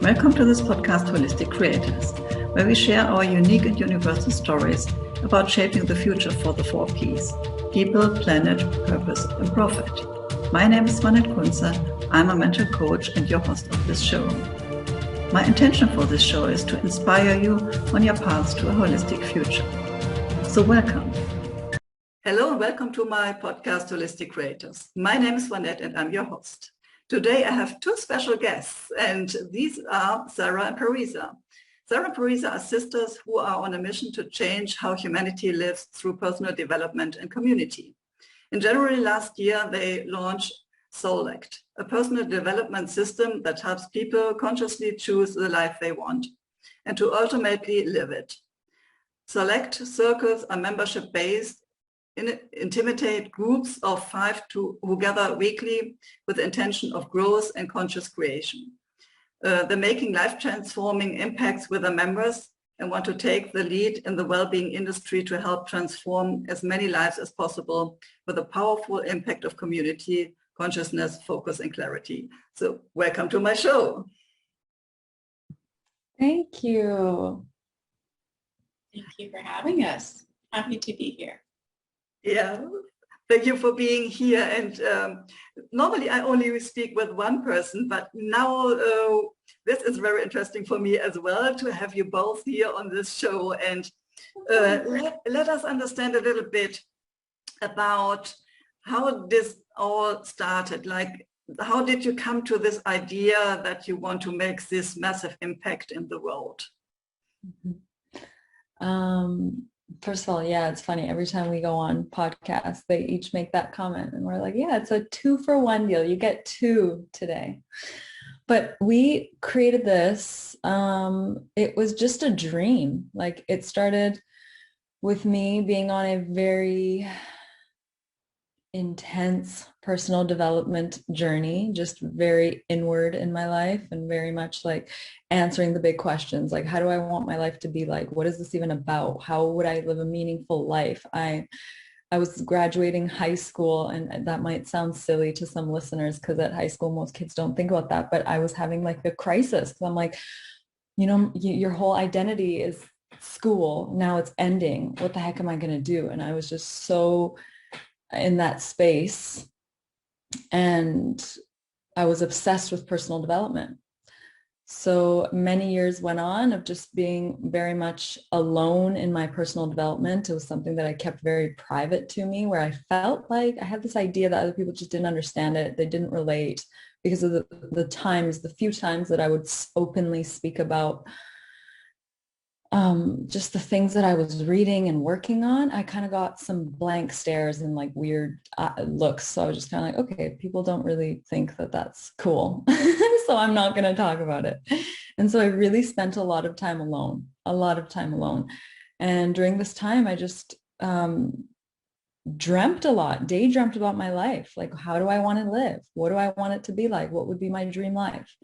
Welcome to this podcast, Holistic Creators, where we share our unique and universal stories about shaping the future for the 4 Ps: people, planet, purpose, and profit. My name is Swanette Kuntze. I'm a mental coach and your host of this show. My intention for this show is to inspire you on your path to a holistic future. So welcome. Hello and welcome to my podcast, Holistic Creators. My name is Swanette and I'm your host. Today I have 2 special guests, and these are Sarah and Parisa. Sarah and Parisa are sisters who are on a mission to change how humanity lives through personal development and community. In January last year, they launched Solitude, a personal development system that helps people consciously choose the life they want and to ultimately live it. Select circles are membership-based, intimate groups of 5 who gather weekly with the intention of growth and conscious creation. They're making life-transforming impacts with their members and want to take the lead in the well-being industry to help transform as many lives as possible with a powerful impact of community, consciousness, focus, and clarity. So welcome to my show. Thank you. Thank you for having us. Happy to be here. Yeah, thank you for being here. And normally I only speak with one person, but now this is very interesting for me as well to have you both here on this show. And let us understand a little bit about how this all started. Like, how did you come to this idea that you want to make this massive impact in the world? First of all, yeah, it's funny. Every time we go on podcasts, they each make that comment and we're like, yeah, it's a 2-for-1 deal. You get 2 today. But we created this. It was just a dream. Like, it started with me being on a very intense personal development journey, just very inward in my life and very much like answering the big questions, like, how do I want my life to be like? What is this even about? How would I live a meaningful life? I was graduating high school, and that might sound silly to some listeners because at high school, most kids don't think about that, but I was having like a crisis. I'm like, your whole identity is school. Now it's ending. What the heck am I going to do? And I was just so in that space, and I was obsessed with personal development. So many years went on of just being very much alone in my personal development. It was something that I kept very private to me, where I felt like I had this idea that other people just didn't understand it. They didn't relate because of the few times that I would openly speak about just the things that I was reading and working on. I kind of got some blank stares and like weird looks. So I was just kind of like, okay, people don't really think that that's cool. So I'm not going to talk about it. And so I really spent a lot of time alone. And during this time, I just dreamt a lot, daydreamt about my life. Like, how do I want to live? What do I want it to be like? What would be my dream life?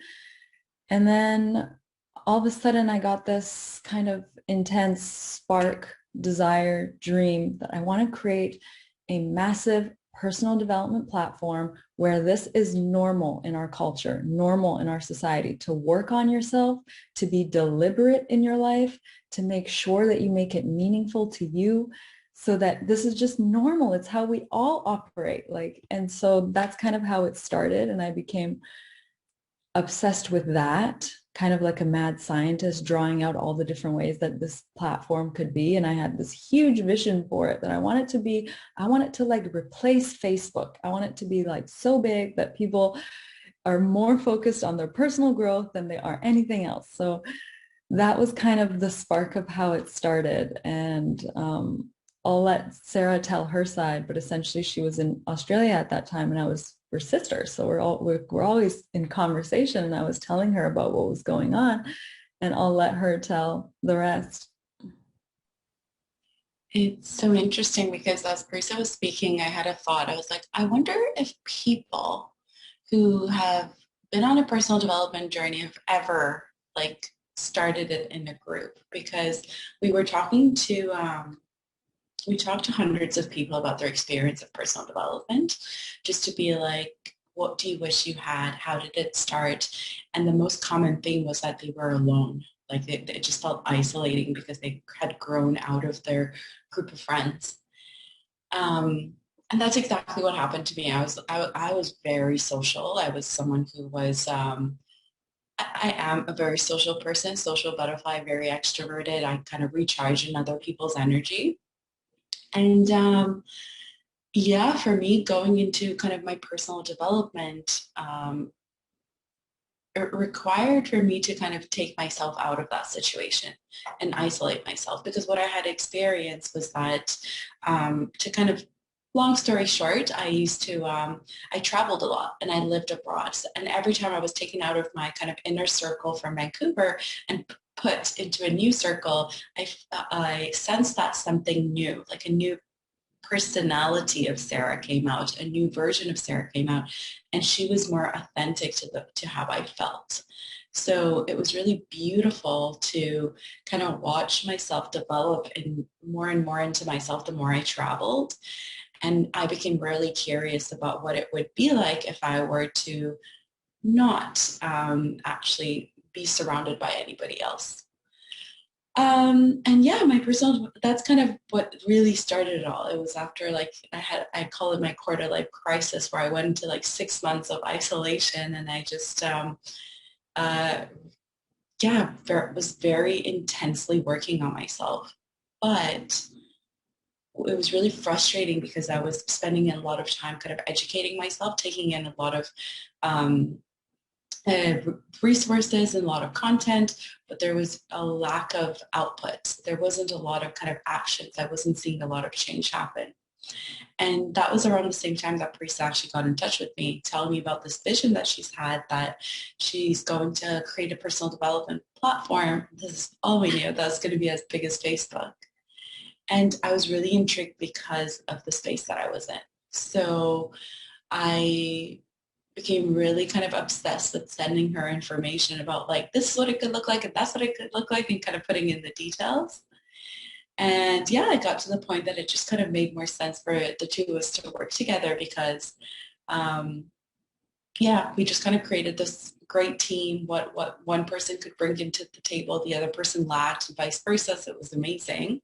And then all of a sudden I got this kind of intense spark, desire, dream that I want to create a massive personal development platform where this is normal in our culture, normal in our society, to work on yourself, to be deliberate in your life, to make sure that you make it meaningful to you, so that this is just normal. It's how we all operate. And so that's kind of how it started. And I became obsessed with that, kind of like a mad scientist, drawing out all the different ways that this platform could be. And I had this huge vision for it that I want it to like replace Facebook. I want it to be like so big that people are more focused on their personal growth than they are anything else. So that was kind of the spark of how it started. And I'll let Sarah tell her side, but essentially she was in Australia at that time, and we're sisters. So we're always in conversation, and I was telling her about what was going on, and I'll let her tell the rest. It's so interesting because as Parisa was speaking, I had a thought. I was like, I wonder if people who have been on a personal development journey have ever like started it in a group, because we talked to hundreds of people about their experience of personal development, just to be like, what do you wish you had? How did it start? And the most common thing was that they were alone. Like it just felt isolating because they had grown out of their group of friends. And that's exactly what happened to me. I was very social. I was someone who was, I am a very social person, social butterfly, very extroverted. I kind of recharge in other people's energy. And yeah, for me, going into kind of my personal development, it required for me to kind of take myself out of that situation and isolate myself, because what I had experienced was that to kind of, long story short, I traveled a lot and I lived abroad. And every time I was taken out of my kind of inner circle from Vancouver and put into a new circle, I sensed that something new, like a new personality of Sarah came out, a new version of Sarah came out, and she was more authentic to how I felt. So it was really beautiful to kind of watch myself develop and more into myself the more I traveled. And I became really curious about what it would be like if I were to not actually be surrounded by anybody else. And yeah, that's kind of what really started it all. It was after I call it my quarter life crisis, where I went into like 6 months of isolation, and I just, was very intensely working on myself. But it was really frustrating because I was spending a lot of time kind of educating myself, taking in a lot of resources and a lot of content, but there was a lack of outputs. There wasn't a lot of kind of actions. I wasn't seeing a lot of change happen. And that was around the same time that Parisa actually got in touch with me, telling me about this vision that she's had, that she's going to create a personal development platform. This is all we knew, that was going to be as big as Facebook. And I was really intrigued because of the space that I was in. So I became really kind of obsessed with sending her information about like, this is what it could look like and that's what it could look like, and kind of putting in the details. And yeah, I got to the point that it just kind of made more sense for the two of us to work together, because we just kind of created this great team. What one person could bring into the table, the other person lacked, and vice versa. So it was amazing.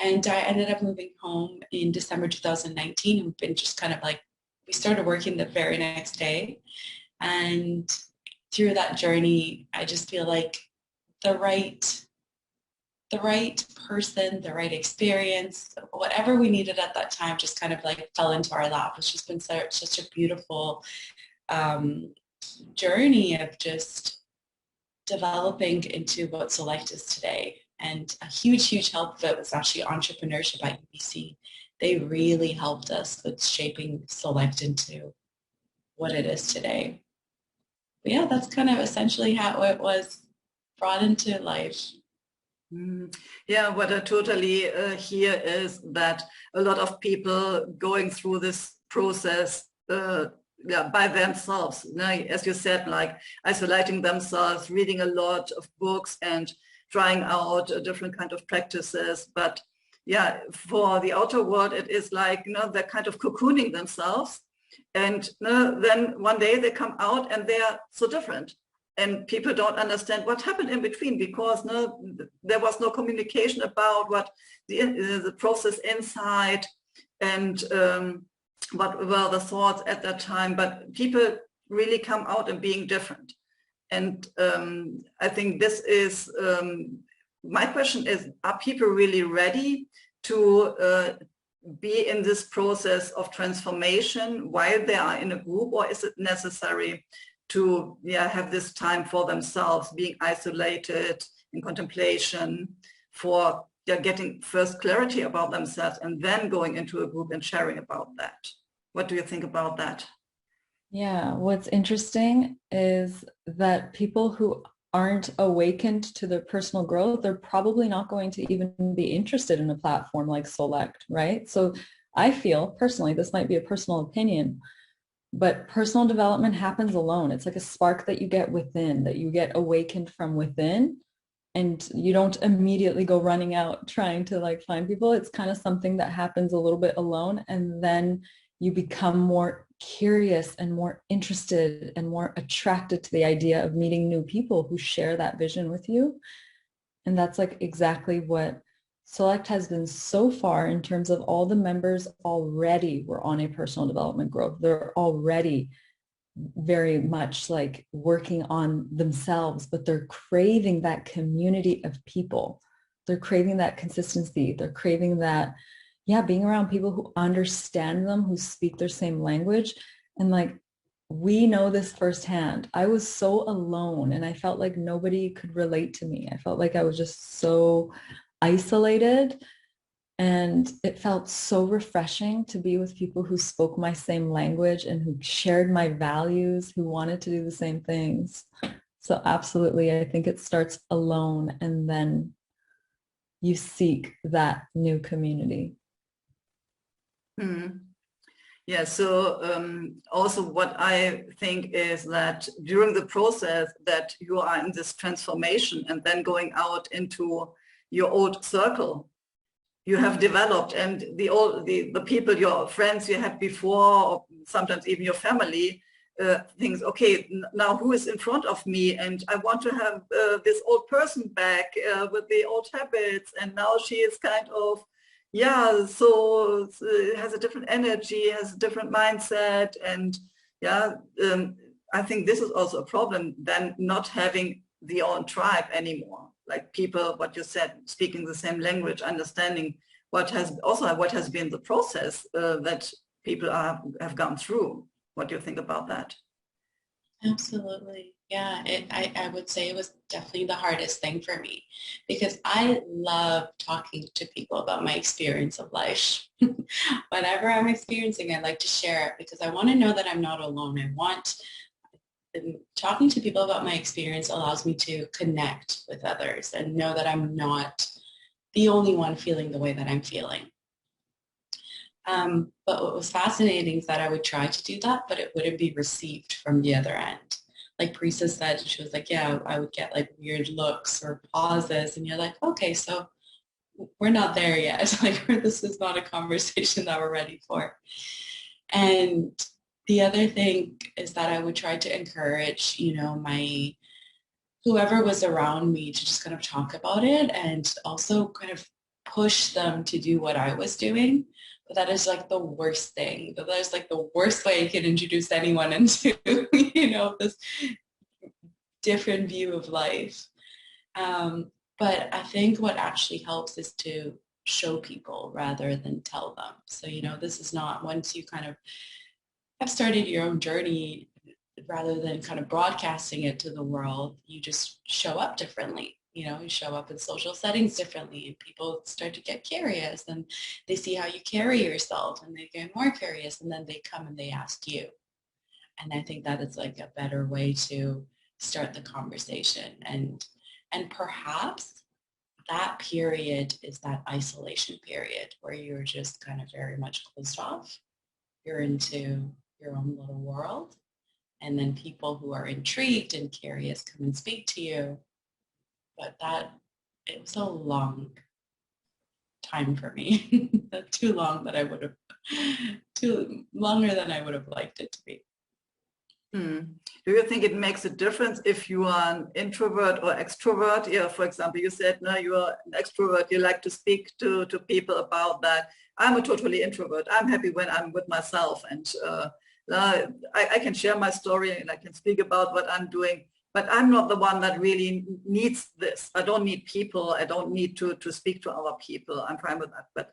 And I ended up moving home in December 2019, and been just kind of like, we started working the very next day. And through that journey, I just feel like the right person, the right experience, whatever we needed at that time just kind of like fell into our lap. It's just been such a beautiful journey of just developing into what Select is today. And a huge help of it was actually entrepreneurship at UBC. They really helped us with shaping Select into what it is today. But yeah, that's kind of essentially how it was brought into life. Yeah, what I totally hear is that a lot of people going through this process by themselves, as you said, like isolating themselves, reading a lot of books and trying out different kind of practices. But yeah, for the outer world, it is like, they're kind of cocooning themselves. And then one day they come out and they are so different. And people don't understand what happened in between, because there was no communication about what the process inside and what were the thoughts at that time. But people really come out and being different. And I think this is, my question is, are people really ready to be in this process of transformation while they are in a group, or is it necessary to have this time for themselves, being isolated in contemplation, for getting first clarity about themselves and then going into a group and sharing about that? What do you think about that? Yeah, what's interesting is that people who aren't awakened to their personal growth, they're probably not going to even be interested in a platform like Select, right? So I feel personally, this might be a personal opinion, but personal development happens alone. It's like a spark that you get within, that you get awakened from within, and you don't immediately go running out trying to like find people. It's kind of something that happens a little bit alone, and then you become more curious and more interested and more attracted to the idea of meeting new people who share that vision with you. And that's like exactly what Select has been so far, in terms of all the members already were on a personal development growth. They're already very much like working on themselves, but they're craving that community of people. They're craving that consistency. They're craving that, yeah, being around people who understand them, who speak their same language. And like, we know this firsthand. I was so alone and I felt like nobody could relate to me. I felt like I was just so isolated. And it felt so refreshing to be with people who spoke my same language and who shared my values, who wanted to do the same things. So absolutely, I think it starts alone and then you seek that new community. Yeah, so also what I think is that during the process that you are in this transformation and then going out into your old circle, you have developed, and the people, your friends you had before, or sometimes even your family, thinks, okay, now who is in front of me, and I want to have this old person back with the old habits, and now she is kind of, yeah, so has a different energy, has a different mindset, and yeah, I think this is also a problem, then not having the own tribe anymore. Like people, what you said, speaking the same language, understanding what has been the process that people have gone through. What do you think about that? Absolutely. Yeah, I would say it was definitely the hardest thing for me, because I love talking to people about my experience of life. Whatever I'm experiencing, I like to share it because I want to know that I'm not alone. Talking to people about my experience allows me to connect with others and know that I'm not the only one feeling the way that I'm feeling. But what was fascinating is that I would try to do that, but it wouldn't be received from the other end. Like Parisa said, she was like, yeah, I would get like weird looks or pauses, and you're like, okay, so we're not there yet. Like, this is not a conversation that we're ready for. And the other thing is that I would try to encourage, my whoever was around me to just kind of talk about it and also kind of push them to do what I was doing. But that is like the worst thing. That is like the worst way you can introduce anyone into, this different view of life. But I think what actually helps is to show people rather than tell them. So, this is not, once you kind of have started your own journey, rather than kind of broadcasting it to the world, you just show up differently. You show up in social settings differently, and people start to get curious, and they see how you carry yourself, and they get more curious, and then they come and they ask you. And I think that is like a better way to start the conversation. And perhaps that period is that isolation period where you're just kind of very much closed off. You're into your own little world. And then people who are intrigued and curious come and speak to you. But it was a long time for me. Too long that too longer than I would have liked it to be. Do you think it makes a difference if you are an introvert or extrovert? Yeah, for example, you said, no, you are an extrovert. You like to speak to people about that. I'm a totally introvert. I'm happy when I'm with myself, and I can share my story and I can speak about what I'm doing, but I'm not the one that really needs this. I don't need people. I don't need to speak to other people. I'm fine with that. But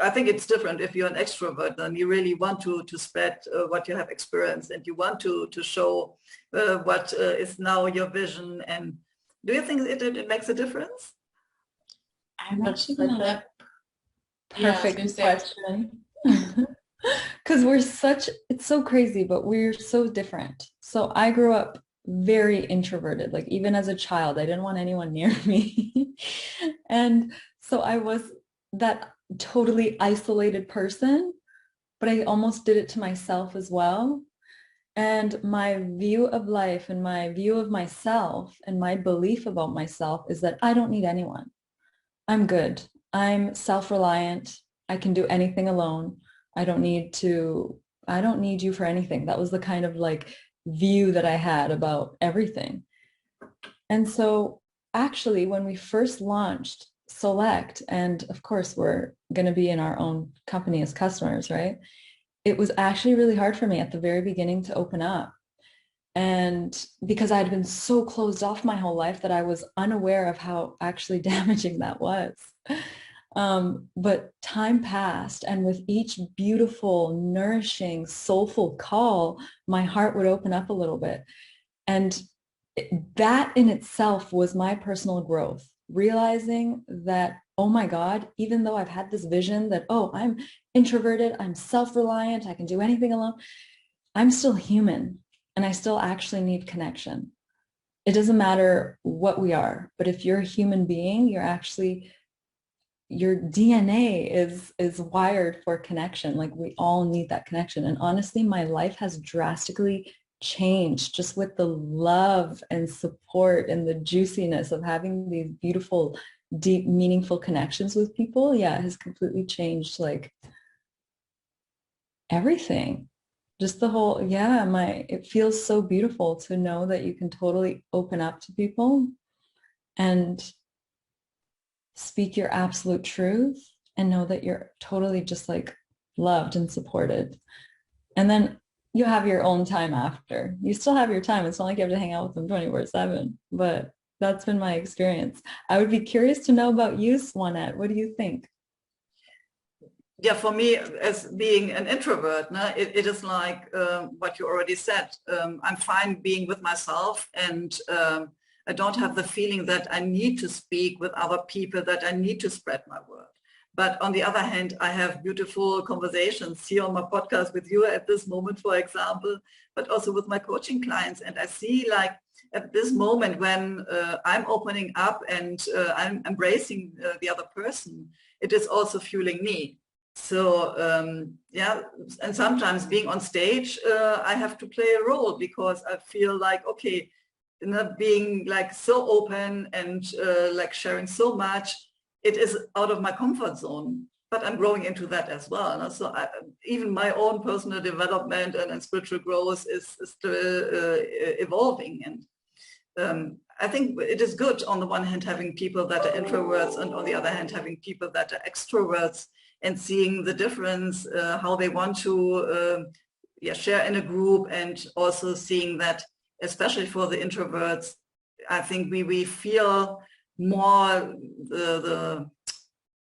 I think it's different if you're an extrovert, then you really want to spread what you have experienced, and you want to show what is now your vision. And do you think it makes a difference? I'm actually going to let... Perfect question. Because it's so crazy, but we're so different. So I grew up very introverted. Like even as a child, I didn't want anyone near me. And so I was that totally isolated person, but I almost did it to myself as well. And my view of life and my view of myself and my belief about myself is that I don't need anyone. I'm good. I'm self-reliant. I can do anything alone. I don't need to I don't need you for anything. That was the kind of like view that I had about everything. And so actually, when we first launched Select, and of course, we're going to be in our own company as customers, right? It was actually really hard for me at the very beginning to open up. And because I had been so closed off my whole life that I was unaware of how actually damaging that was. But time passed, and with each beautiful, nourishing, soulful call, my heart would open up a little bit. And that in itself was my personal growth, realizing that, oh my God, even though I've had this vision that, oh, I'm introverted, I'm self-reliant, I can do anything alone, I'm still human and I still actually need connection. It doesn't matter what we are, but if you're a human being, you're actually, your DNA is wired for connection. Like we all need that connection. And honestly, my life has drastically changed just with the love and support and the juiciness of having these beautiful, deep, meaningful connections with people. Yeah, it has completely changed like everything. Just the whole, yeah, it feels so beautiful to know that you can totally open up to people and speak your absolute truth and know that you're totally just like loved and supported. And then you have your own time after. You still have your time. It's not like you have to hang out with them 24/7, but that's been my experience. I would be curious to know about you, Swanette. What do you think? Yeah, for me, as being an introvert, it is like what you already said. I'm fine being with myself, and I don't have the feeling that I need to speak with other people, that I need to spread my word. But on the other hand, I have beautiful conversations here on my podcast with you at this moment, for example, but also with my coaching clients. And I see like at this moment when I'm opening up and I'm embracing the other person, it is also fueling me. So yeah, and sometimes being on stage, I have to play a role because I feel like, okay, being like so open and like sharing so much, it is out of my comfort zone, but I'm growing into that as well. So even my own personal development and spiritual growth is still evolving. And I think it is good on the one hand having people that are introverts, and on the other hand having people that are extroverts, and seeing the difference, how they want to share in a group, and also seeing that, especially for the introverts, I think we feel more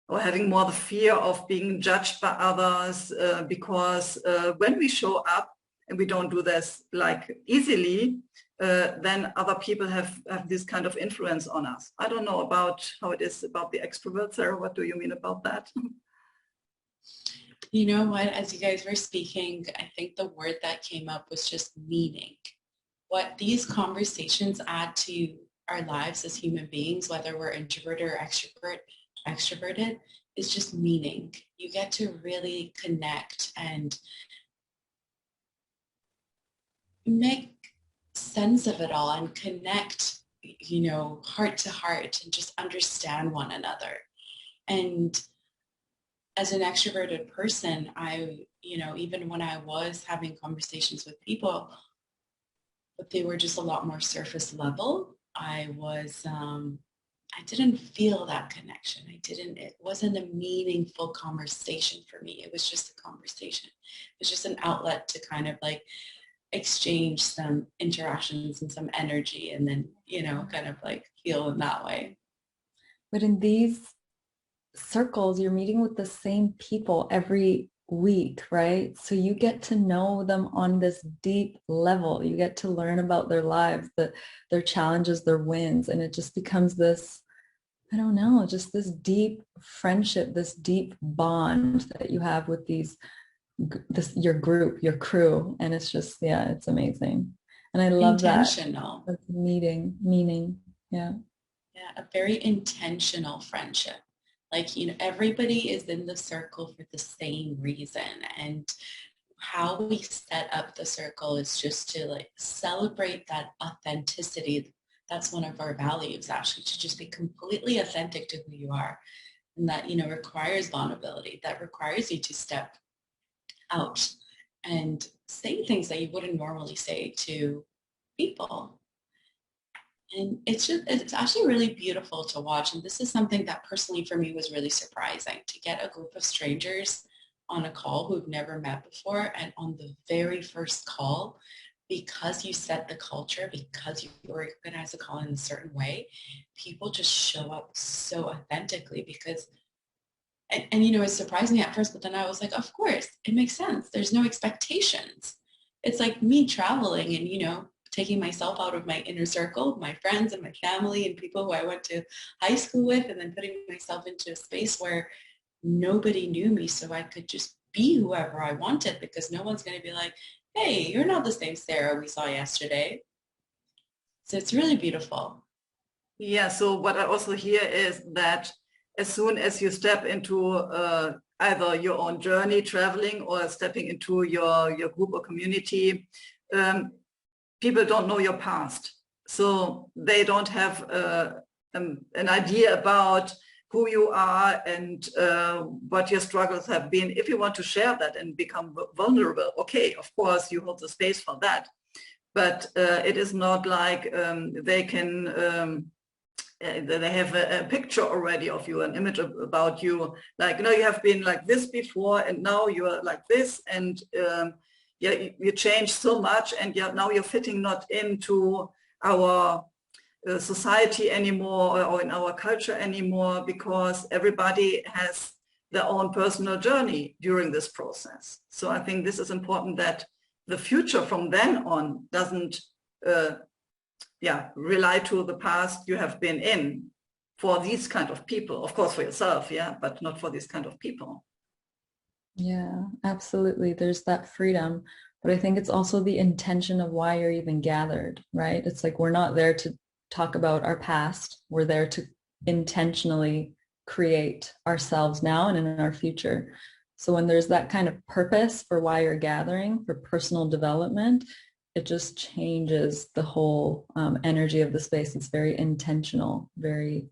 or having more the fear of being judged by others, because when we show up and we don't do this like easily, then other people have this kind of influence on us. I don't know about how it is about the extroverts, Sarah. What do you mean about that? You know what, as you guys were speaking, I think the word that came up was just meaning. What these conversations add to our lives as human beings, whether we're introverted or extroverted, is just meaning. You get to really connect and make sense of it all and connect, you know, heart to heart, and just understand one another. And as an extroverted person, even when I was having conversations with people, but they were just a lot more surface level, I didn't feel that connection. It wasn't a meaningful conversation for me. It was just a conversation. It was just an outlet to kind of like exchange some interactions and some energy, and then, kind of like feel in that way. But in these circles, you're meeting with the same people every week, right? So you get to know them on this deep level. You get to learn about their lives, their challenges, their wins, and it just becomes this, I don't know, just this deep friendship, this deep bond that you have with your group, your crew. And it's just, yeah, it's amazing. And I love intentional. That meaning. Yeah. Yeah, a very intentional friendship. Like, everybody is in the circle for the same reason. And how we set up the circle is just to like celebrate that authenticity. That's one of our values, actually, to just be completely authentic to who you are. And that, requires vulnerability. That requires you to step out and saying things that you wouldn't normally say to people. And it's actually really beautiful to watch. And this is something that personally for me was really surprising, to get a group of strangers on a call who've never met before. And on the very first call, because you set the culture, because you organize the call in a certain way, people just show up so authentically because, and you know, it surprised me at first, but then I was like, of course, it makes sense. There's no expectations. It's like me traveling and, you know, taking myself out of my inner circle, my friends and my family and people who I went to high school with, and then putting myself into a space where nobody knew me, so I could just be whoever I wanted, because no one's going to be like, hey, you're not the same Sarah we saw yesterday. So it's really beautiful. Yeah, so what I also hear is that as soon as you step into either your own journey traveling or stepping into your group or community, people don't know your past. So they don't have an idea about who you are and what your struggles have been. If you want to share that and become vulnerable, okay, of course, you hold the space for that. But it is not like they can, they have a picture already of you, an image about you. Like, you know, you have been like this before and now you are like this. And yeah, you change so much, and now you're fitting not into our society anymore or in our culture anymore, because everybody has their own personal journey during this process. So I think this is important, that the future from then on doesn't rely to the past you have been in for these kind of people. Of course for yourself, yeah, but not for these kind of people. Yeah, absolutely. There's that freedom, but I think it's also the intention of why you're even gathered, right? It's like, we're not there to talk about our past. We're there to intentionally create ourselves now and in our future. So when there's that kind of purpose for why you're gathering, for personal development, it just changes the whole energy of the space. It's very intentional, very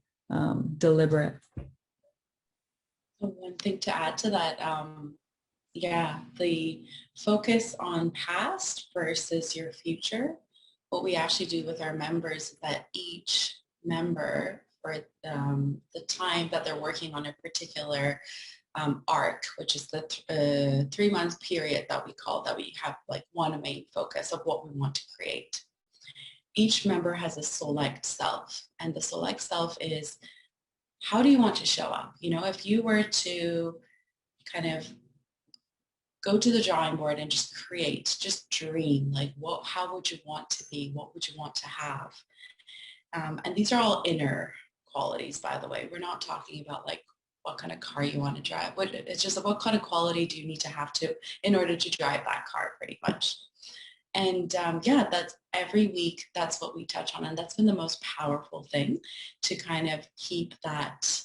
deliberate. One thing to add to that, the focus on past versus your future. What we actually do with our members is that each member, for the time that they're working on a particular arc, which is the 3-month period that we have like one main focus of what we want to create. Each member has a select self, and the select self is, how do you want to show up? You know, if you were to kind of go to the drawing board and just create, just dream, like how would you want to be? What would you want to have? And these are all inner qualities, by the way. We're not talking about like what kind of car you want to drive. It's just what kind of quality do you need to have in order to drive that car, pretty much. And that's every week, that's what we touch on. And that's been the most powerful thing, to kind of keep that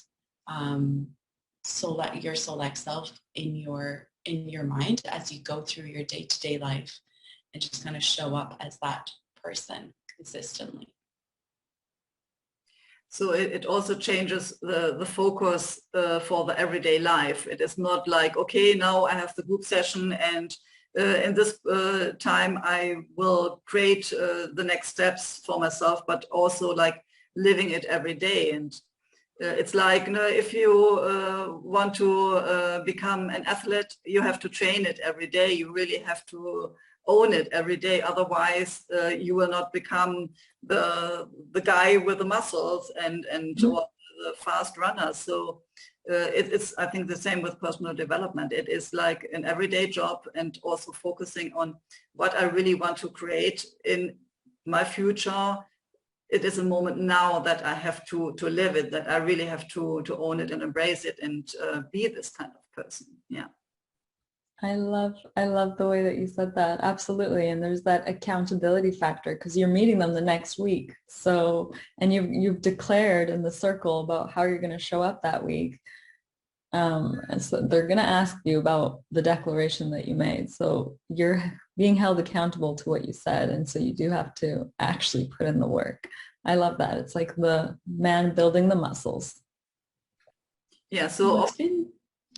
your select self in your mind as you go through your day-to-day life, and just kind of show up as that person consistently. So it also changes the focus for the everyday life. It is not like, okay, now I have the group session, and in this time I will create the next steps for myself, but also like living it every day. And it's like, you know, if you want to become an athlete, you have to train it every day. You really have to own it every day. Otherwise, you will not become the guy with the muscles and or the fast runner. So it's, I think, the same with personal development. It is like an everyday job, and also focusing on what I really want to create in my future. It is a moment now that I have to live it, that I really have to own it and embrace it, and be this kind of person. Yeah. I love the way that you said that. Absolutely. And there's that accountability factor, because you're meeting them the next week. So, and you've declared in the circle about how you're going to show up that week. And so they're going to ask you about the declaration that you made. So you're being held accountable to what you said. And so you do have to actually put in the work. I love that. It's like the man building the muscles. Yeah. So,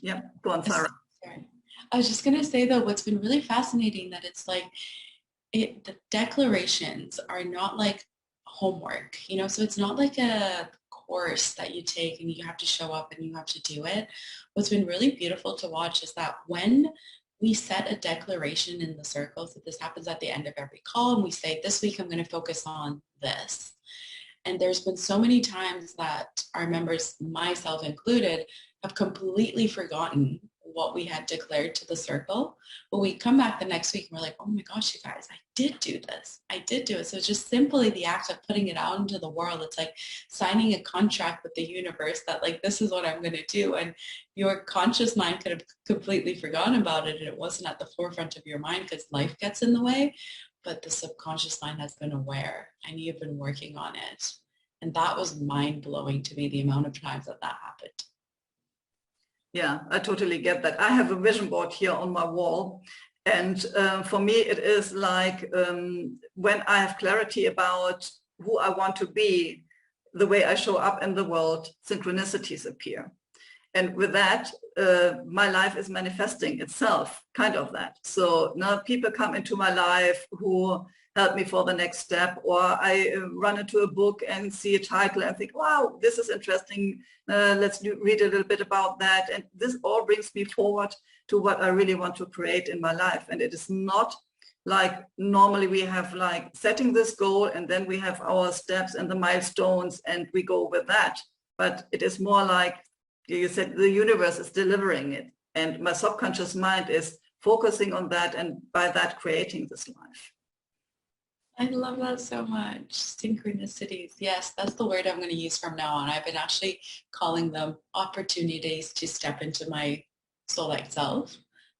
yeah, go on, Sarah. I was just going to say, though, what's been really fascinating that it's like the declarations are not like homework, you know, so it's not like a course that you take and you have to show up and you have to do it. What's been really beautiful to watch is that when we set a declaration in the circle, so this happens at the end of every call, and we say, this week I'm going to focus on this. And there's been so many times that our members, myself included, have completely forgotten what we had declared to the circle. But we come back the next week and we're like, oh my gosh, you guys, I did do this. I did do it. So it's just simply the act of putting it out into the world. It's like signing a contract with the universe that like, this is what I'm going to do. And your conscious mind could have completely forgotten about it and it wasn't at the forefront of your mind because life gets in the way. But the subconscious mind has been aware and you've been working on it. And that was mind-blowing to me, the amount of times that happened. Yeah, I totally get that. I have a vision board here on my wall. And for me, it is like when I have clarity about who I want to be, the way I show up in the world, synchronicities appear. And with that, my life is manifesting itself, kind of that. So now people come into my life who help me for the next step, or I run into a book and see a title and think, wow, this is interesting. Let's read a little bit about that. And this all brings me forward to what I really want to create in my life. And it is not like normally we have like setting this goal and then we have our steps and the milestones and we go with that. But it is more like, you said, the universe is delivering it. And my subconscious mind is focusing on that and by that creating this life. I love that so much. Synchronicities. Yes, that's the word I'm going to use from now on. I've been actually calling them opportunities to step into my soul-like self.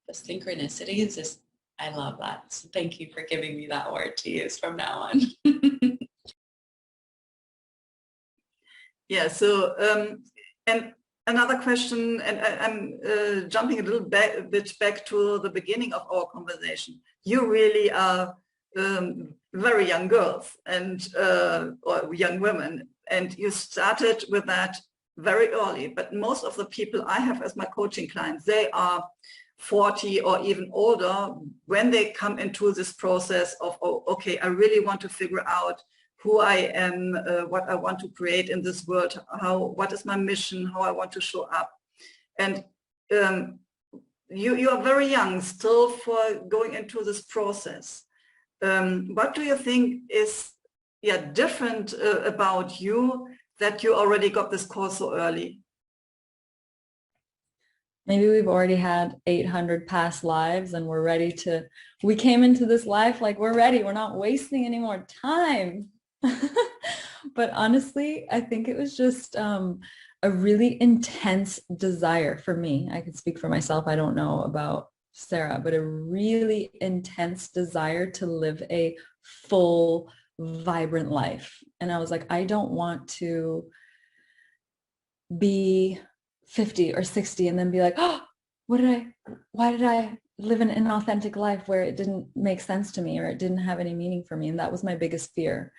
The synchronicities is, I love that. So thank you for giving me that word to use from now on. Yeah, so, and another question, and I'm jumping a little bit back to the beginning of our conversation. You really are very young girls and or young women, and you started with that very early. But most of the people I have as my coaching clients, they are 40 or even older when they come into this process of, oh, okay, I really want to figure out who I am, what I want to create in this world, what is my mission, how I want to show up. And you are very young still for going into this process. What do you think is different about you that you already got this course so early? Maybe we've already had 800 past lives and we're ready to, we came into this life like we're ready. We're not wasting any more time. But honestly, I think it was just a really intense desire for me. I could speak for myself. I don't know about Sarah, but a really intense desire to live a full, vibrant life. And I was like, I don't want to be 50 or 60 and then be like, oh, why did I live an inauthentic life where it didn't make sense to me or it didn't have any meaning for me? And that was my biggest fear.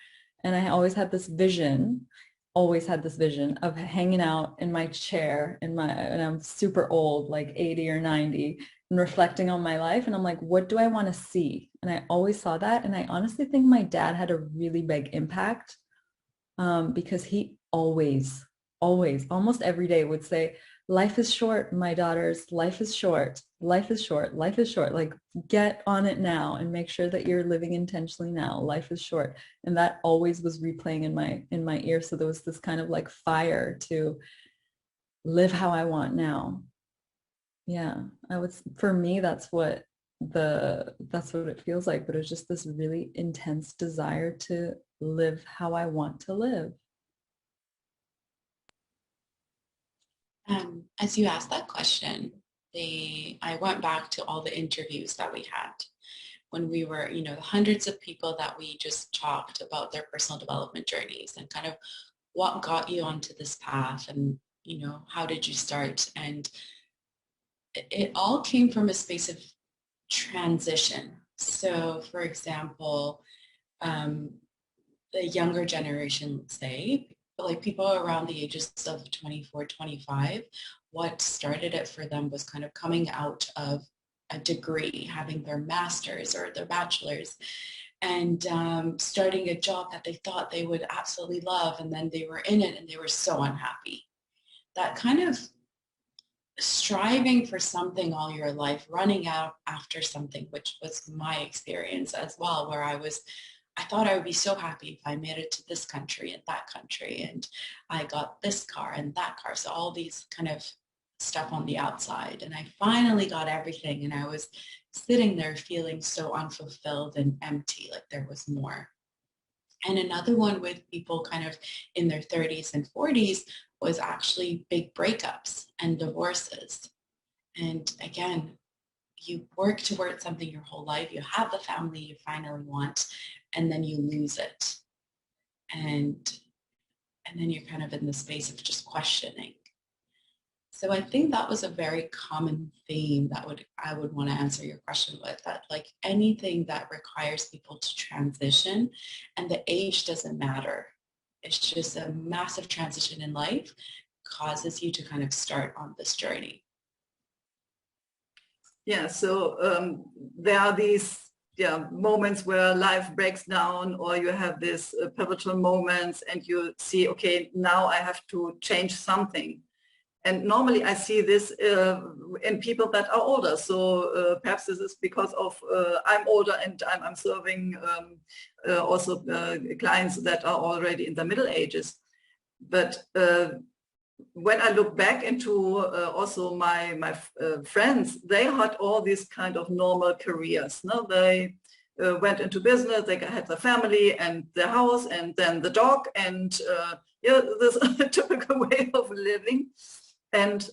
And I always had this vision of hanging out in my chair and I'm super old, like 80 or 90, and reflecting on my life. And I'm like, what do I want to see? And I always saw that. And I honestly think my dad had a really big impact because he always, almost every day would say, life is short, my daughters, life is short, life is short, life is short. Like, get on it now and make sure that you're living intentionally now. Life is short. And that always was replaying in my ear. So there was this kind of like fire to live how I want now. Yeah, for me, that's what it feels like. But it's just this really intense desire to live how I want to live. As you asked that question, I went back to all the interviews that we had when we were, the hundreds of people that we just talked about their personal development journeys and kind of what got you onto this path and, how did you start? And it all came from a space of transition. So, for example, the younger generation, let's say, like people around the ages of 24, 25, what started it for them was kind of coming out of a degree, having their master's or their bachelor's, and starting a job that they thought they would absolutely love, and then they were in it and they were so unhappy. That kind of striving for something all your life, running out after something, which was my experience as well, where I thought I would be so happy if I made it to this country and that country, and I got this car and that car. So all these kind of stuff on the outside. And I finally got everything, and I was sitting there feeling so unfulfilled and empty, like there was more. And another one with people kind of in their 30s and 40s was actually big breakups and divorces. And again, you work towards something your whole life, you have the family you finally want, and then you lose it. And then you're kind of in the space of just questioning. So I think that was a very common theme that I would want to answer your question with, that like anything that requires people to transition, and the age doesn't matter. It's just a massive transition in life causes you to kind of start on this journey. Yeah, so there are these moments where life breaks down, or you have these pivotal moments and you see, okay, now I have to change something. And normally I see this in people that are older. So perhaps this is because of I'm older and I'm serving also clients that are already in the middle ages. But when I look back into also my friends, they had all these kind of normal careers. No, they went into business, they had the family and the house and then the dog and this typical way of living. And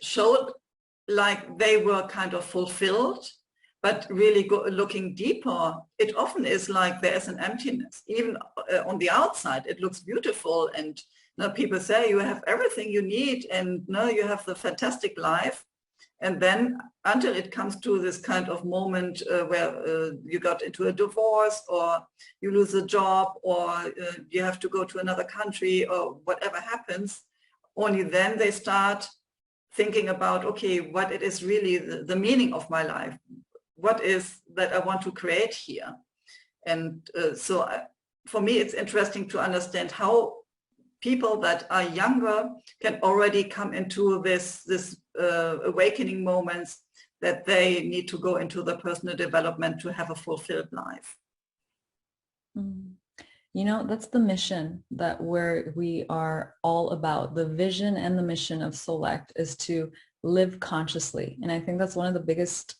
showed like they were kind of fulfilled, but really looking deeper, it often is like there's an emptiness. Even on the outside, it looks beautiful, and people say you have everything you need, and you have the fantastic life. And then until it comes to this kind of moment where you got into a divorce, or you lose a job, or you have to go to another country, or whatever happens, only then they start thinking about, okay, what it is really the meaning of my life. What is that I want to create here? And so for me, it's interesting to understand how people that are younger can already come into this awakening moments that they need to go into the personal development to have a fulfilled life. You know, that's the mission that we are all about. The vision and the mission of Select is to live consciously. And I think that's one of the biggest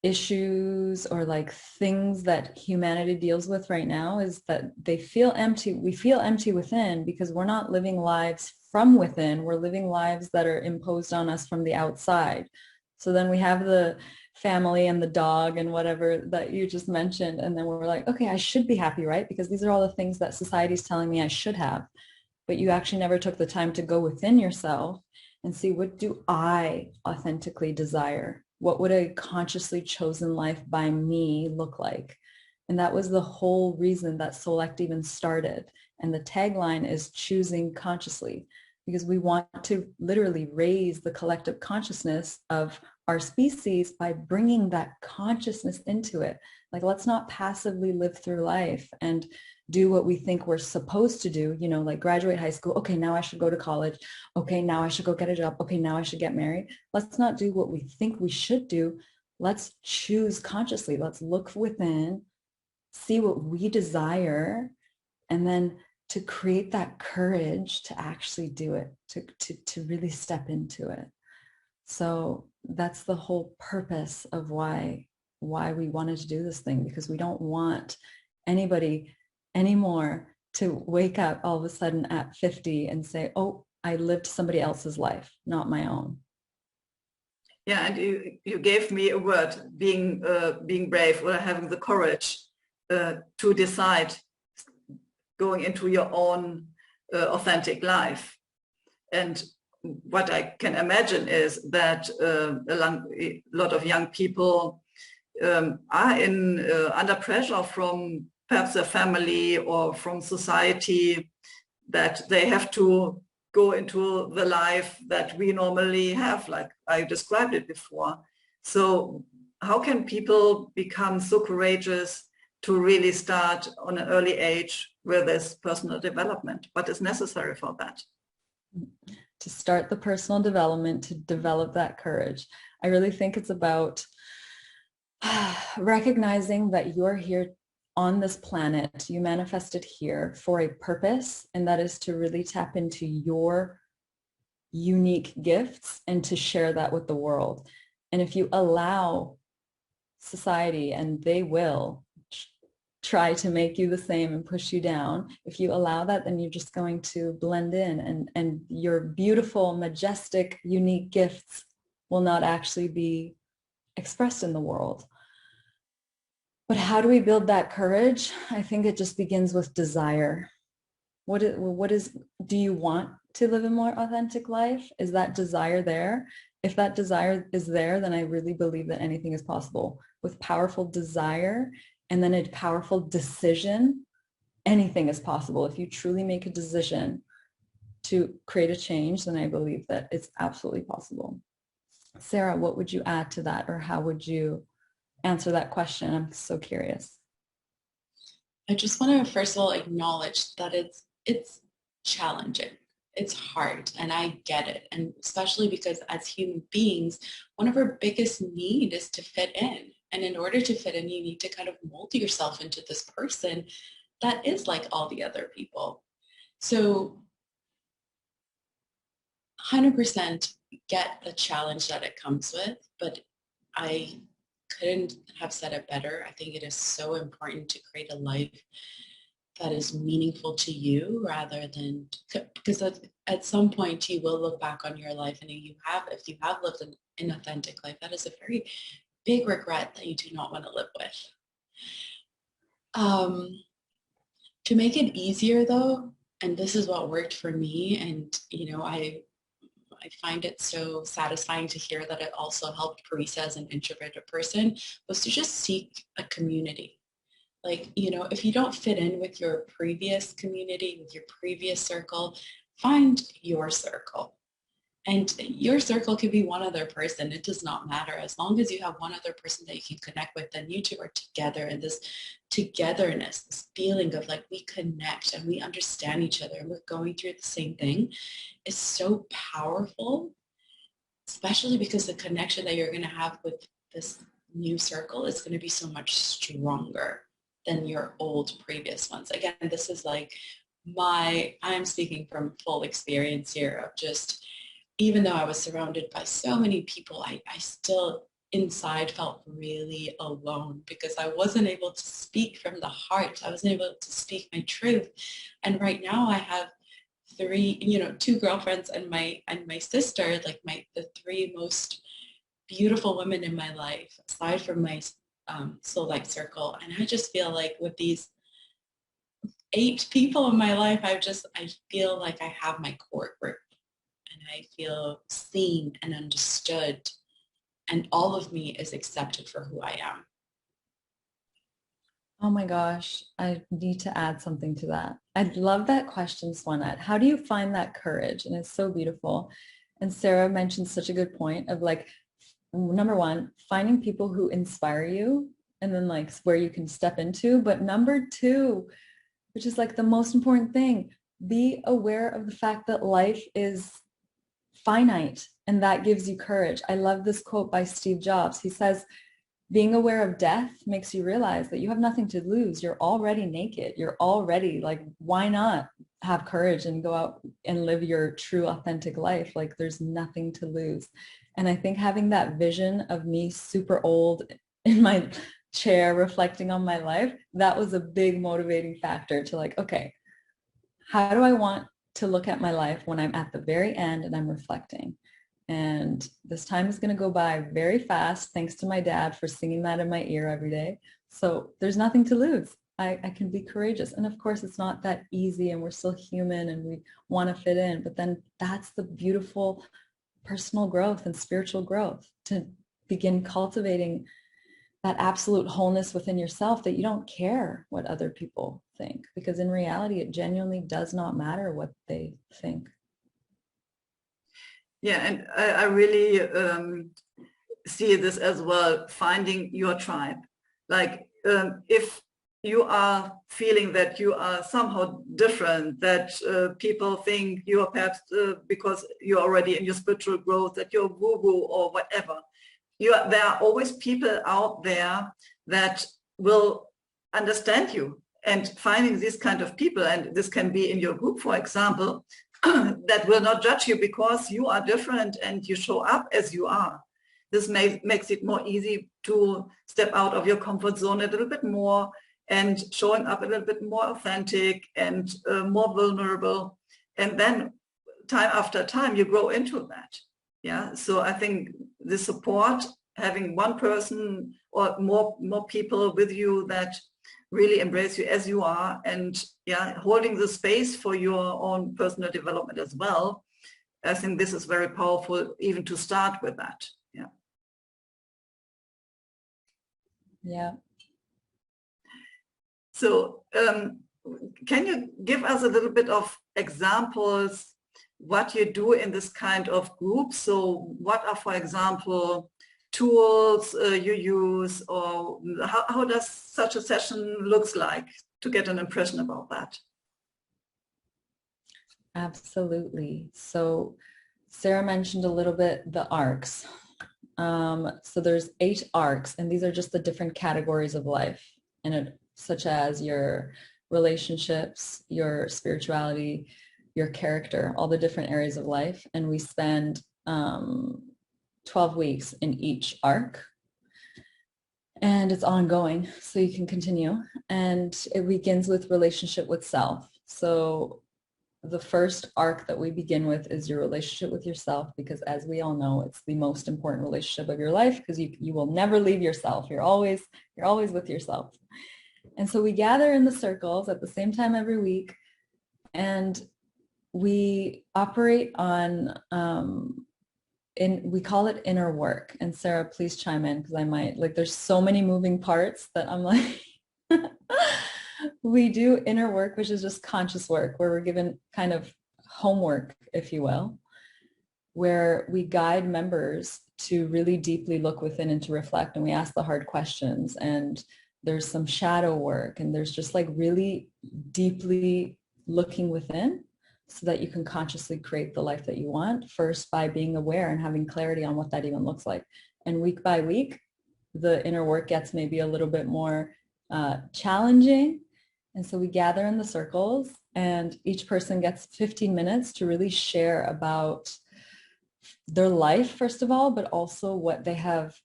issues or like things that humanity deals with right now, is that they feel empty. We feel empty within because we're not living lives from within. We're living lives that are imposed on us from the outside. So then we have the family and the dog and whatever that you just mentioned. And then we're like, okay, I should be happy, right? Because these are all the things that society is telling me I should have. But you actually never took the time to go within yourself and see, what do I authentically desire? What would a consciously chosen life by me look like? And that was the whole reason that Select even started. And the tagline is choosing consciously, because we want to literally raise the collective consciousness of our species by bringing that consciousness into it. Like, let's not passively live through life and do what we think we're supposed to do, you know, like graduate high school. Okay, now I should go to college. Okay, now I should go get a job. Okay, now I should get married. Let's not do what we think we should do. Let's choose consciously. Let's look within, see what we desire, and then to create that courage to actually do it, to really step into it. So that's the whole purpose of why we wanted to do this thing, because we don't want anybody anymore to wake up all of a sudden at 50 and say, oh, I lived somebody else's life, not my own. Yeah, and you gave me a word, being brave, or having the courage to decide going into your own authentic life. And what I can imagine is that a lot of young people are under pressure from perhaps their family or from society, that they have to go into the life that we normally have, like I described it before. So how can people become so courageous to really start on an early age with this personal development? What is necessary for that? To start the personal development, to develop that courage. I really think it's about recognizing that you're here on this planet, you manifested here for a purpose, and that is to really tap into your unique gifts and to share that with the world. And if you allow society, and they will try to make you the same and push you down, if you allow that, then you're just going to blend in, and your beautiful, majestic, unique gifts will not actually be expressed in the world. But how do we build that courage? I think it just begins with desire. Do you want to live a more authentic life? Is that desire there? If that desire is there, then I really believe that anything is possible. With powerful desire and then a powerful decision, anything is possible. If you truly make a decision to create a change, then I believe that it's absolutely possible. Sarah, what would you add to that, or how would you answer that question? I'm so curious. I just want to first of all acknowledge that it's challenging. It's hard, and I get it. And especially because as human beings, one of our biggest needs is to fit in. And in order to fit in, you need to kind of mold yourself into this person that is like all the other people. So 100% get the challenge that it comes with, but I couldn't have said it better. I think it is so important to create a life that is meaningful to you, rather than, because at some point you will look back on your life, and if you have lived an inauthentic life, that is a very big regret that you do not want to live with. To make it easier though, and this is what worked for me, and I find it so satisfying to hear that it also helped Parisa as an introverted person, was to just seek a community. Like, if you don't fit in with your previous community, with your previous circle, find your circle. And your circle could be one other person. It does not matter. As long as you have one other person that you can connect with, then you two are together. And this togetherness, this feeling of like we connect and we understand each other and we're going through the same thing, is so powerful, especially because the connection that you're going to have with this new circle is going to be so much stronger than your old previous ones. Again, this is like I'm speaking from full experience here of just, even though I was surrounded by so many people, I still inside felt really alone because I wasn't able to speak from the heart. I wasn't able to speak my truth. And right now I have two girlfriends and my sister, like the three most beautiful women in my life, aside from my soul light circle. And I just feel like with these 8 people in my life, I feel like I have my core group, and I feel seen and understood, and all of me is accepted for who I am. Oh my gosh, I need to add something to that. I love that question, Swanette. How do you find that courage? And it's so beautiful. And Sarah mentioned such a good point of like, number one, finding people who inspire you, and then like where you can step into. But number 2, which is like the most important thing, be aware of the fact that life is finite, and that gives you courage. I love this quote by Steve Jobs. He says, being aware of death makes you realize that you have nothing to lose. You're already naked. You're already like, why not have courage and go out and live your true authentic life? Like there's nothing to lose. And I think having that vision of me super old in my chair reflecting on my life, that was a big motivating factor to like, okay, how do I want to look at my life when I'm at the very end and I'm reflecting? And this time is going to go by very fast, thanks to my dad for singing that in my ear every day. So there's nothing to lose. I can be courageous. And of course, it's not that easy, and we're still human and we want to fit in. But then that's the beautiful personal growth and spiritual growth, to begin cultivating that absolute wholeness within yourself, that you don't care what other people think, because in reality, it genuinely does not matter what they think. Yeah, and I really see this as well, finding your tribe. Like if you are feeling that you are somehow different, that people think you are perhaps because you're already in your spiritual growth, that you're woo-woo or whatever, there are always people out there that will understand you. And finding these kind of people, and this can be in your group, for example, that will not judge you because you are different and you show up as you are. This makes it more easy to step out of your comfort zone a little bit more and showing up a little bit more authentic and more vulnerable. And then time after time, you grow into that. Yeah. So I think the support, having one person or more people with you that really embrace you as you are, and yeah, holding the space for your own personal development as well. I think this is very powerful, even to start with that. Yeah. Yeah. So can you give us a little bit of examples what you do in this kind of group? So what are, for example, tools you use, or how does such a session looks like, to get an impression about that? Absolutely. So Sarah mentioned a little bit the arcs. So there's 8 arcs, and these are just the different categories of life, and such as your relationships, your spirituality, your character, all the different areas of life. And we spend 12 weeks in each arc, and it's ongoing, so you can continue. And it begins with relationship with self. So the first arc that we begin with is your relationship with yourself, because as we all know, it's the most important relationship of your life, because you will never leave yourself. You're always with yourself. And so we gather in the circles at the same time every week, and we operate on we call it inner work. And Sarah, please chime in, because I might, like, there's so many moving parts that I'm like we do inner work, which is just conscious work, where we're given kind of homework, if you will, where we guide members to really deeply look within and to reflect, and we ask the hard questions, and there's some shadow work, and there's just like really deeply looking within so that you can consciously create the life that you want, first by being aware and having clarity on what that even looks like. And week by week, the inner work gets maybe a little bit more challenging. And so we gather in the circles, and each person gets 15 minutes to really share about their life, first of all, but also what they have,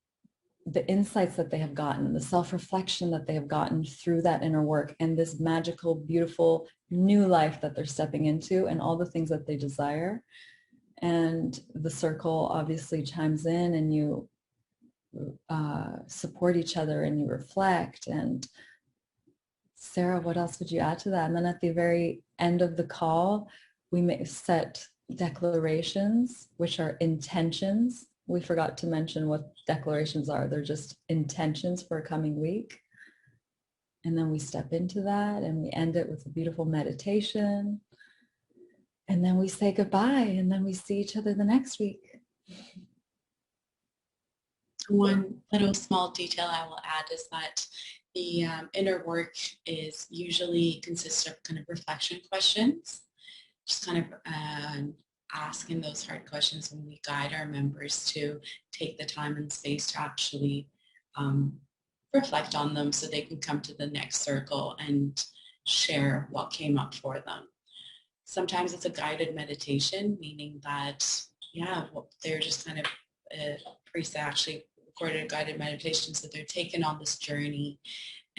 the insights that they have gotten, the self-reflection that they have gotten through that inner work, and this magical, beautiful new life that they're stepping into, and all the things that they desire. And the circle obviously chimes in, and you support each other, and you reflect. And Sarah, what else would you add to that? And then at the very end of the call, we may set declarations, which are intentions. We forgot to mention what declarations are. They're just intentions for a coming week. And then we step into that, and we end it with a beautiful meditation. And then we say goodbye, and then we see each other the next week. One little small detail I will add is that the inner work is usually consists of kind of reflection questions, just kind of asking those hard questions when we guide our members to take the time and space to actually reflect on them, so they can come to the next circle and share what came up for them. Sometimes it's a guided meditation, meaning that, yeah, they're just kind of, priests actually recorded a guided meditation, so they're taken on this journey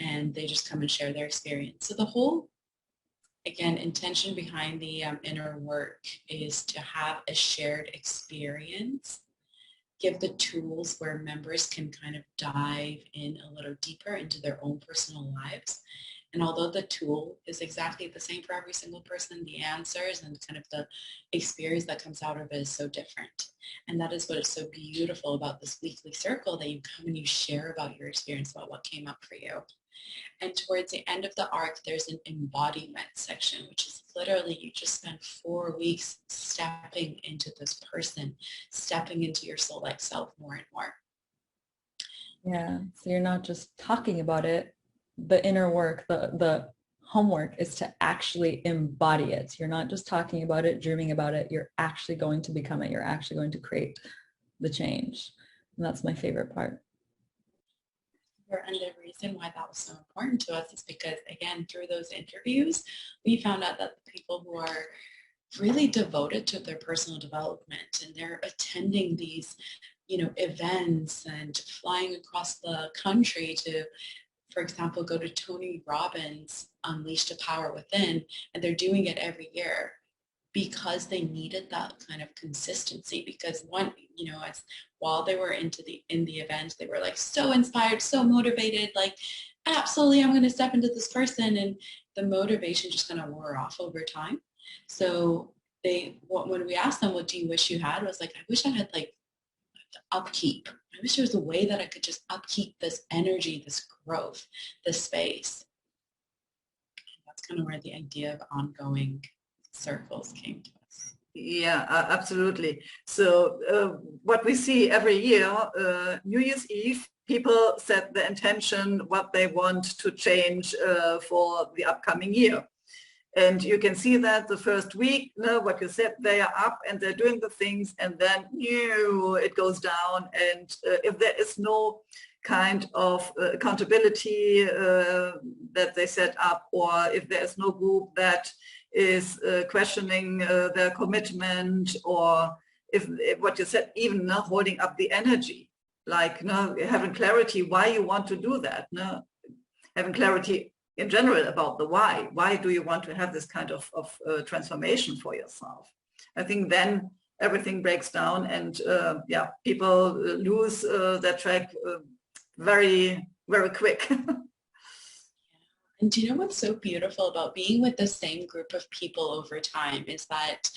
and they just come and share their experience. So the whole, again, intention behind the inner work is to have a shared experience, give the tools where members can kind of dive in a little deeper into their own personal lives. And although the tool is exactly the same for every single person, the answers and kind of the experience that comes out of it is so different. And that is what is so beautiful about this weekly circle, that you come and you share about your experience, about what came up for you. And towards the end of the arc, there's an embodiment section, which is literally you just spend 4 weeks stepping into this person, stepping into your soul-like self more and more. Yeah. So you're not just talking about it. The inner work, the homework is to actually embody it. You're not just talking about it, dreaming about it. You're actually going to become it. You're actually going to create the change. And that's my favorite part. And the reason why that was so important to us is because, again, through those interviews, we found out that the people who are really devoted to their personal development and they're attending these, events and flying across the country to, for example, go to Tony Robbins' Unleash the Power Within, and they're doing it every year because they needed that kind of consistency. Because as while they were in the event, they were like so inspired, so motivated, like absolutely, I'm going to step into this person, and the motivation just kind of wore off over time. So when we asked them, what do you wish you had, was like, I wish I had like upkeep. I wish there was a way that I could just upkeep this energy, this growth, this space. And that's kind of where the idea of ongoing circles came to us. Yeah, absolutely. So what we see every year, New Year's Eve, people set the intention what they want to change for the upcoming year. And you can see that the first week, what you said, they are up and they're doing the things, and then it goes down. And if there is no kind of accountability that they set up, or if there is no group that is questioning their commitment, or if what you said, even not holding up the energy, like having clarity why you want to do that, having clarity in general about the why. Why do you want to have this kind of transformation for yourself? I think then everything breaks down, and people lose their track very, very quick. And do you know what's so beautiful about being with the same group of people over time is that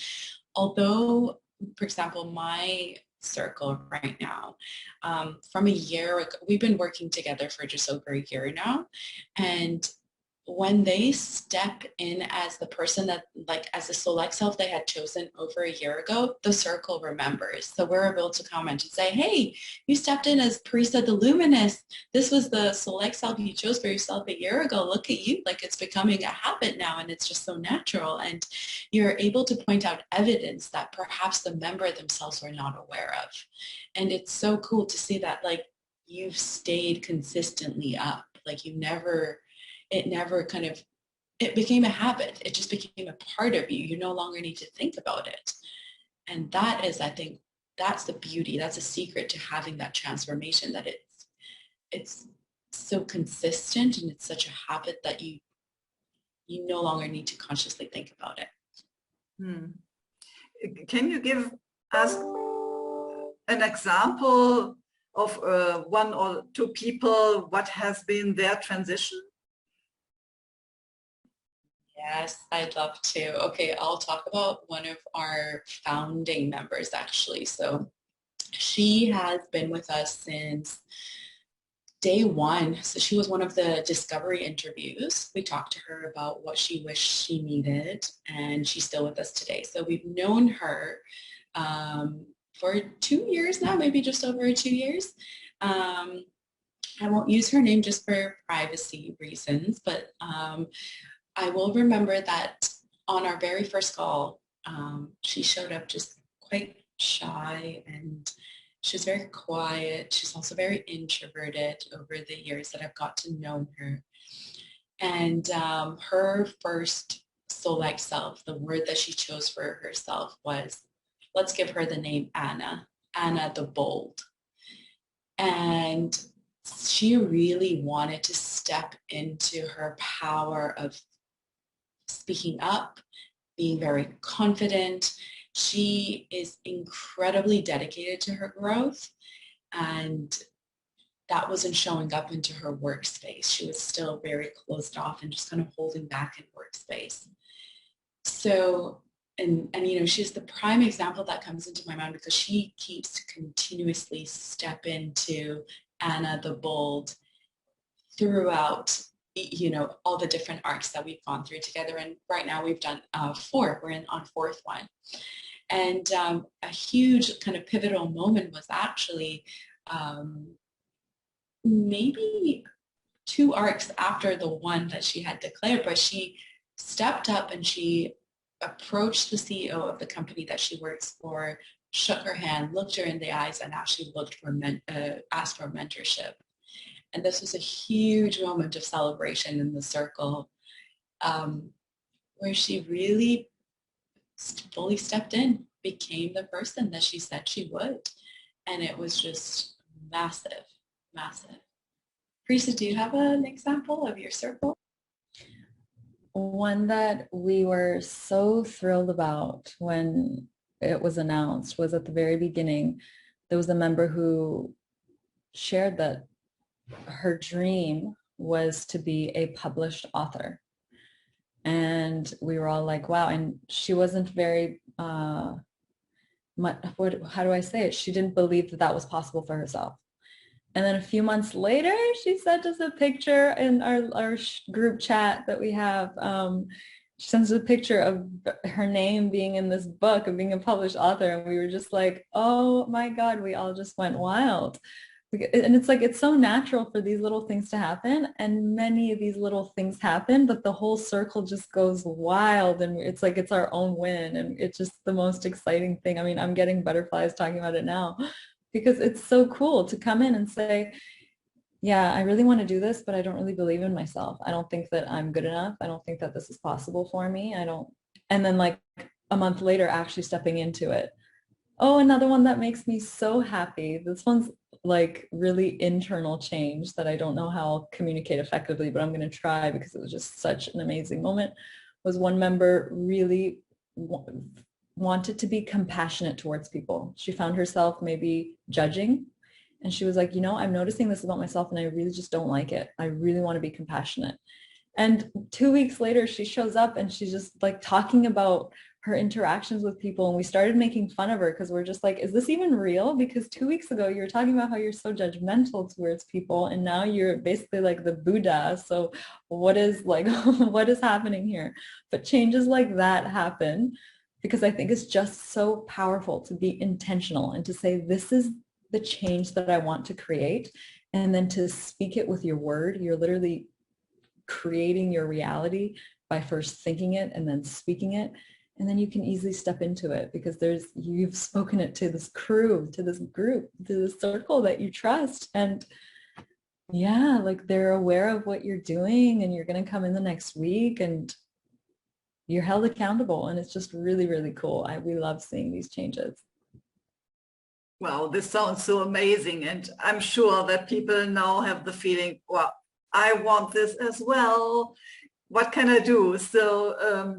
although, for example, my circle right now, from a year ago, we've been working together for just over a year now. And when they step in as the person that, like, as the select self they had chosen over a year ago, the circle remembers. So we're able to comment and say, hey, you stepped in as Parisa the Luminous. This was the select self you chose for yourself a year ago. Look at you. Like, it's becoming a habit now, and it's just so natural. And you're able to point out evidence that perhaps the member themselves were not aware of. And it's so cool to see that, like, you've stayed consistently up. Like, it became a habit. It just became a part of you. You no longer need to think about it. And that is, I think, that's the beauty. That's a secret to having that transformation, that it's so consistent and it's such a habit that you no longer need to consciously think about it. Can you give us an example of one or two people, what has been their transition? Yes, I'd love to. Okay, I'll talk about one of our founding members, actually. So she has been with us since day one. So she was one of the discovery interviews. We talked to her about what she wished she needed, and she's still with us today. So we've known her for 2 years now, maybe just over 2 years. I won't use her name just for privacy reasons, but I will remember that on our very first call, she showed up just quite shy, and she was very quiet. She's also very introverted over the years that I've got to know her. And her first select self, the word that she chose for herself was, let's give her the name Anna the Bold. And she really wanted to step into her power of speaking up, being very confident. She is incredibly dedicated to her growth, and that wasn't showing up into her workspace. She was still very closed off and just kind of holding back in workspace. So, and she's the prime example that comes into my mind, because she keeps to continuously step into Anna the Bold throughout all the different arcs that we've gone through together. And right now we've done 4. We're on 4th one. And a huge kind of pivotal moment was actually maybe 2 arcs after the one that she had declared, but she stepped up and she approached the CEO of the company that she works for, shook her hand, looked her in the eyes, and actually asked for mentorship. And this was a huge moment of celebration in the circle, where she really fully stepped in, became the person that she said she would. And it was just massive, massive. Prisa, do you have an example of your circle? One that we were so thrilled about when it was announced was at the very beginning. There was a member who shared that her dream was to be a published author. And we were all like, wow. And she wasn't very, how do I say it? She didn't believe that that was possible for herself. And then a few months later, she sent us a picture in our group chat that we have. She sends us a picture of her name being in this book, of being a published author. And we were just like, oh my God, we all just went wild. And it's like, it's so natural for these little things to happen. And many of these little things happen, but the whole circle just goes wild. And it's like, it's our own win. And it's just the most exciting thing. I mean, I'm getting butterflies talking about it now, because it's so cool to come in and say, yeah, I really want to do this, but I don't really believe in myself. I don't think that I'm good enough. I don't think that this is possible for me. And then like a month later, actually stepping into it. Oh, another one that makes me so happy. This one's like really internal change that I don't know how I'll communicate effectively, but I'm going to try because it was just such an amazing moment. Was one member really wanted to be compassionate towards people. She found herself maybe judging, and she was like, I'm noticing this about myself and I really just don't like it. I really want to be compassionate. And 2 weeks later, she shows up and she's just like talking about her interactions with people. And we started making fun of her because we're just like, is this even real? Because 2 weeks ago, you were talking about how you're so judgmental towards people. And now you're basically like the Buddha. So what is what is happening here? But changes like that happen because I think it's just so powerful to be intentional and to say, this is the change that I want to create. And then to speak it with your word. You're literally creating your reality by first thinking it and then speaking it. And then you can easily step into it because you've spoken it to this crew, to this group, to this circle that you trust. And yeah, like they're aware of what you're doing and you're going to come in the next week and you're held accountable. And it's just really, really cool. We love seeing these changes. Well, this sounds so amazing. And I'm sure that people now have the feeling, well, I want this as well. What can I do? So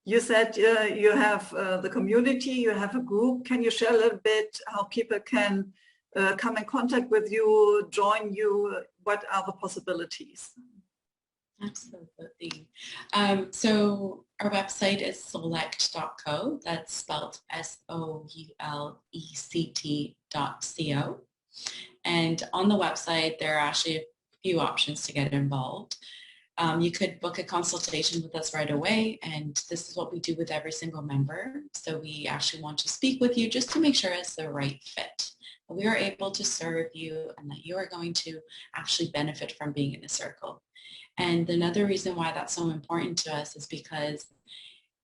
you said you have the community, you have a group. Can you share a little bit how people can come in contact with you, join you? What are the possibilities? Absolutely. So our website is solect.co. That's spelled SOULECT.co. And on the website, there are actually a few options to get involved. You could book a consultation with us right away, and this is what we do with every single member. So we actually want to speak with you just to make sure it's the right fit. We are able to serve you and that you are going to actually benefit from being in a circle. And another reason why that's so important to us is because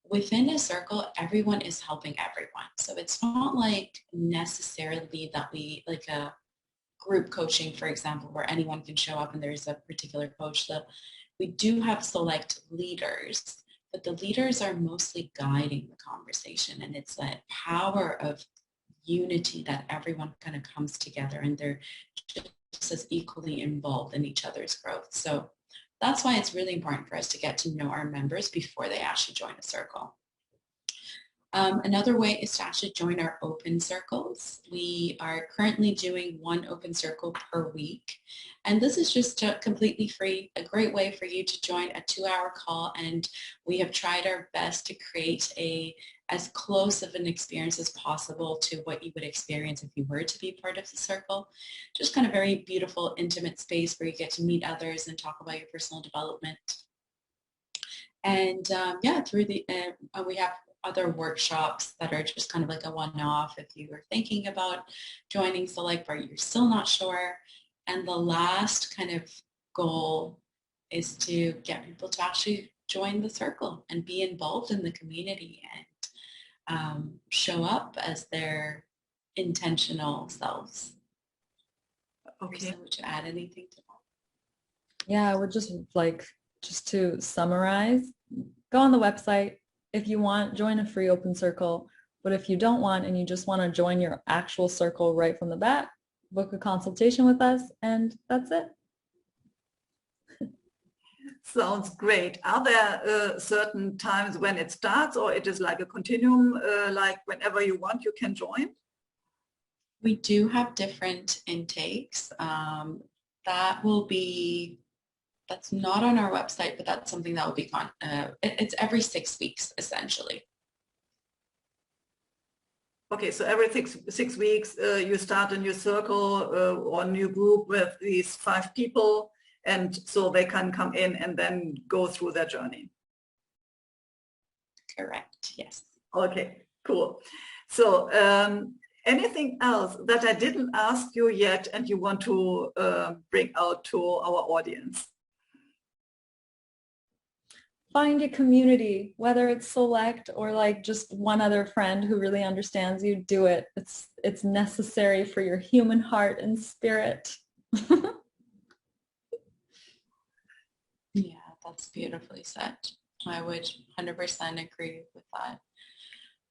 within a circle, everyone is helping everyone. So it's not like necessarily that we, like a group coaching, for example, where anyone can show up and there's a particular coach. So we do have select leaders, but the leaders are mostly guiding the conversation. And it's that power of unity that everyone kind of comes together and they're just as equally involved in each other's growth. So that's why it's really important for us to get to know our members before they actually join a circle. Another way is to actually join our open circles. We are currently doing one open circle per week. And this is just completely free, a great way for you to join a 2-hour call. And we have tried our best to create as close of an experience as possible to what you would experience if you were to be part of the circle. Just kind of very beautiful, intimate space where you get to meet others and talk about your personal development. And through we have other workshops that are just kind of like a one-off if you were thinking about joining Select but you're still not sure. And the last kind of goal is to get people to actually join the circle and be involved in the community and show up as their intentional selves. Okay. So would you add anything to that? Yeah, I would just to summarize, go on the website. If you want, join a free open circle. But if you don't want and you just want to join your actual circle right from the bat, book a consultation with us, and that's it. Sounds great. Are there certain times when it starts, or it is like a continuum, like whenever you want, you can join? We do have different intakes. That's not on our website, but that's something that will be it's every 6 weeks, essentially. Okay, so every six weeks, you start a new circle or new group with these 5 people, and so they can come in and then go through their journey. Correct, yes. Okay, cool. So anything else that I didn't ask you yet and you want to bring out to our audience? Find a community, whether it's select or like just one other friend who really understands you. Do it. It's necessary for your human heart and spirit. Yeah, that's beautifully said. I would 100% agree with that.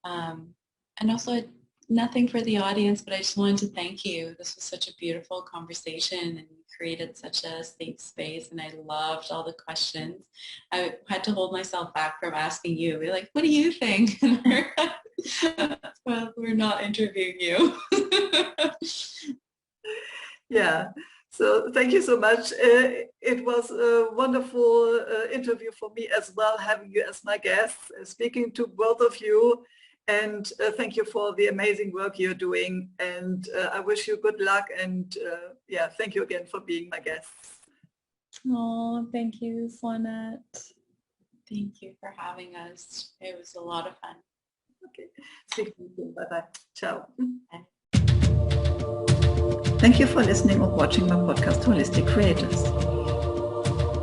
And also, nothing for the audience, but I just wanted to thank you. This was such a beautiful conversation, and you created such a safe space, and I loved all the questions. I had to hold myself back from asking you. We're like, what do you think? Well, we're not interviewing you. Yeah. So thank you so much. It was a wonderful interview for me as well, having you as my guest, speaking to both of you. And thank you for the amazing work you're doing. And I wish you good luck. And yeah, thank you again for being my guest. Oh, thank you, Swanette. Thank you for having us. It was a lot of fun. Okay. Speak to you soon. Bye-bye. Ciao. Bye. Thank you for listening or watching my podcast, Holistic Creators.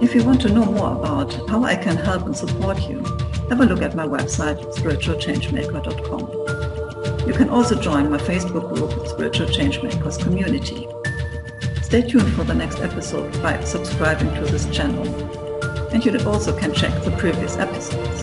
If you want to know more about how I can help and support you, have a look at my website, Spiritual-Changemaker.com. You can also join my Facebook group, Spiritual-Changemakers-Community. Stay tuned for the next episode by subscribing to this channel. And you also can check the previous episodes.